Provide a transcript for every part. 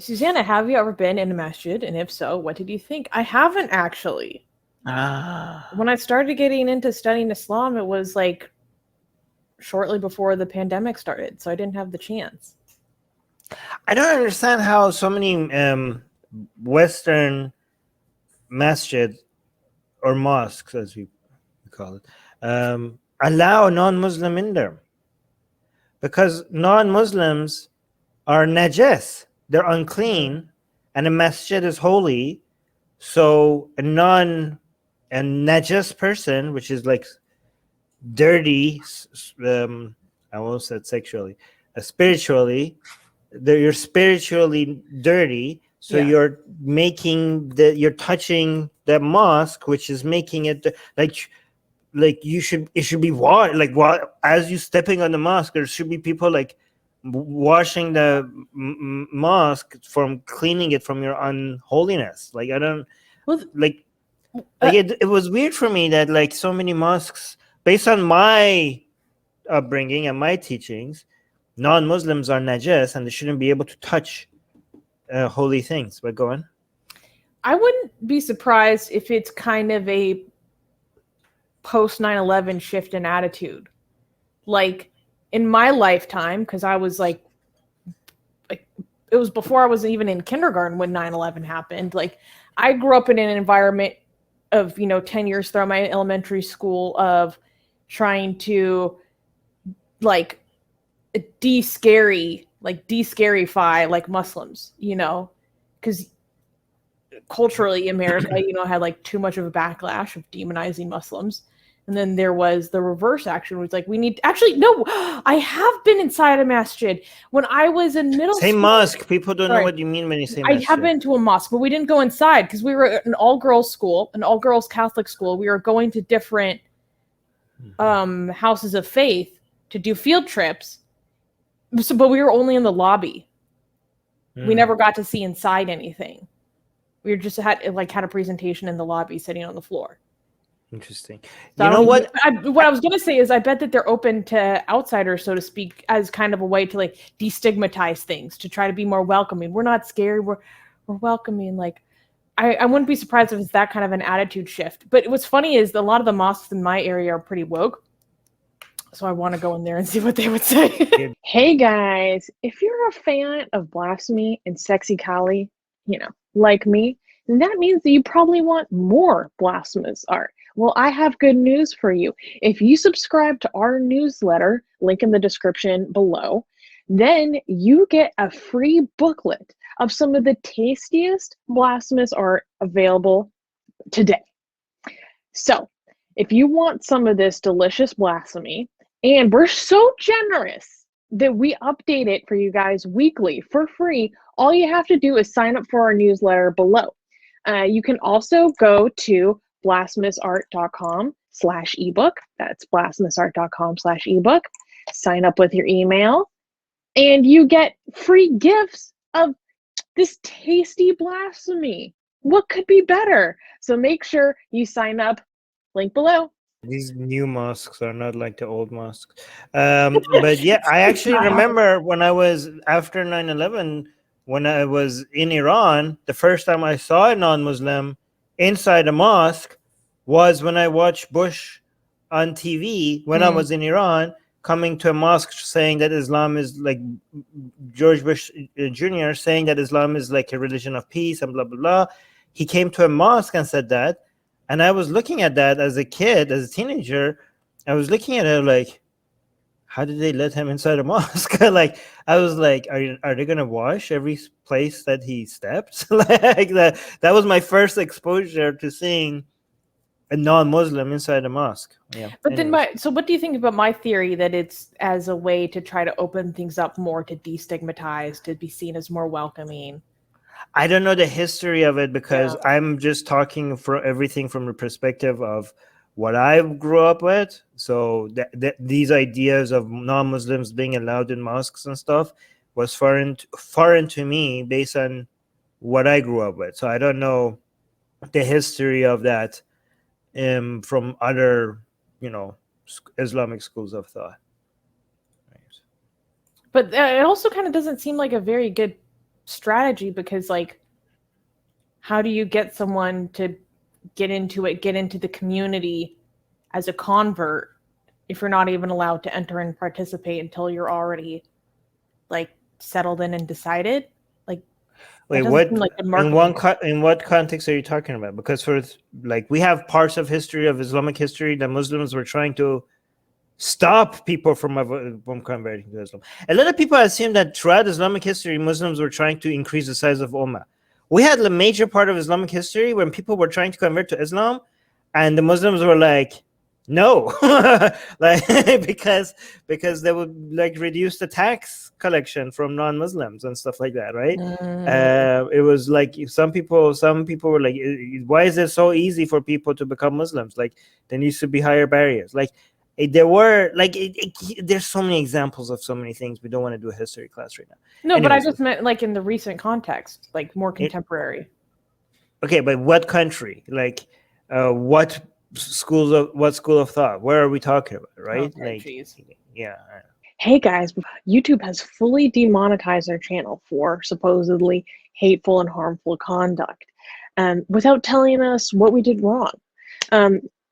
Susanna, have you ever been in a masjid? And if so, what did you think? I haven't actually. When I started getting into studying Islam, it was like shortly before the pandemic started, so I didn't have the chance. I don't understand how so many Western masjid or mosques, as we call it, allow non-Muslim in there, because non-Muslims are najis, they're unclean, and a masjid is holy. So a najis person, which is like dirty, I almost said sexually, spiritually, you're spiritually dirty. So you're touching the mosque, which is making it like it should be washed. Like, what, as you stepping on the mosque, there should be people like washing the mosque from cleaning it from your unholiness. Like, I don't it was weird for me that like so many mosques, based on my upbringing and my teachings, non-Muslims are najis and they shouldn't be able to touch holy things. But go on. I wouldn't be surprised if it's kind of a post 9/11 shift in attitude. Like in my lifetime, because I was like it was before I was even in kindergarten when 9/11 happened. Like, I grew up in an environment of 10 years throughout my elementary school of trying to like de-scarify like Muslims, because culturally America, had like too much of a backlash of demonizing Muslims. And then there was the reverse action, which was like, we need no, I have been inside a masjid when I was in middle school. Mosque. People don't know what you mean when you say masjid. I have been to a mosque, but we didn't go inside because we were an all-girls school, an all-girls Catholic school. We were going to different houses of faith to do field trips. But we were only in the lobby. We never got to see inside anything. We just had a presentation in the lobby, sitting on the floor. Interesting. So, you know what? What I was going to say is, I bet that they're open to outsiders, so to speak, as kind of a way to like destigmatize things, to try to be more welcoming. We're not scary. We're welcoming. Like, I wouldn't be surprised if it's that kind of an attitude shift. But what's funny is a lot of the mosques in my area are pretty woke. So I want to go in there and see what they would say. Hey guys, if you're a fan of blasphemy and sexy Kali, like me, then that means that you probably want more blasphemous art. Well, I have good news for you. If you subscribe to our newsletter, link in the description below, then you get a free booklet of some of the tastiest blasphemous art available today. So, if you want some of this delicious blasphemy, and we're so generous that we update it for you guys weekly for free, all you have to do is sign up for our newsletter below. You can also go to blasphemousart.com/ebook. That's blasphemousart.com/ebook. Sign up with your email, and you get free gifts of this tasty blasphemy. What could be better? So make sure you sign up. Link below. These new mosques are not like the old mosques. But yeah, I actually remember when I was after 9/11, when I was in Iran, the first time I saw a non-Muslim inside a mosque was when I watched Bush on TV when I was in Iran, coming to a mosque saying that Islam is like George Bush Jr. saying that Islam is like a religion of peace and blah, blah, blah. He came to a mosque and said that. And I was looking at that as a kid, as a teenager. I was looking at it like, how did they let him inside a mosque? Like, I was like, are they gonna wash every place that he steps? Like that was my first exposure to seeing a non-Muslim inside a mosque. Yeah. But anyways. Then so what do you think about my theory that it's as a way to try to open things up more, to destigmatize, to be seen as more welcoming? I don't know the history of it, because I'm just talking for everything from the perspective of what I grew up with. So these ideas of non-Muslims being allowed in mosques and stuff was foreign to me based on what I grew up with. So I don't know the history of that from other, Islamic schools of thought. But it also kind of doesn't seem like a very good strategy, because like, how do you get someone to get into the community as a convert if you're not even allowed to enter and participate until you're already like settled in and decided? Like, Wait, doesn't what? seem like the In marketing. in what context are you talking about? Because for like we have parts of history of Islamic history that Muslims were trying to stop people from converting to Islam. A lot of people assume that throughout Islamic history, Muslims were trying to increase the size of Ummah. We had a major part of Islamic history when people were trying to convert to Islam, and the Muslims were like, no, like because they would like reduce the tax collection from non-Muslims and stuff like that, right? It was like some people were like, why is it so easy for people to become Muslims? Like there needs to be higher barriers. Like there were like there's so many examples of so many things. We don't want to do a history class right now. No, but I Anyways, just meant like in the recent context, like more contemporary. okay, but what country? Like what school of thought? Where are we talking about, right? Okay, Like geez. yeah. Hey guys, YouTube has fully demonetized our channel for supposedly hateful and harmful conduct, without telling us what we did wrong.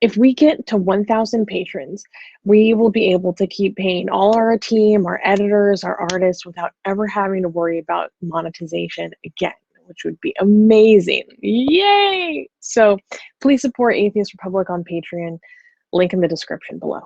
If we get to 1,000 patrons, we will be able to keep paying all our team, our editors, our artists without ever having to worry about monetization again, which would be amazing. Yay! So please support Atheist Republic on Patreon. Link in the description below.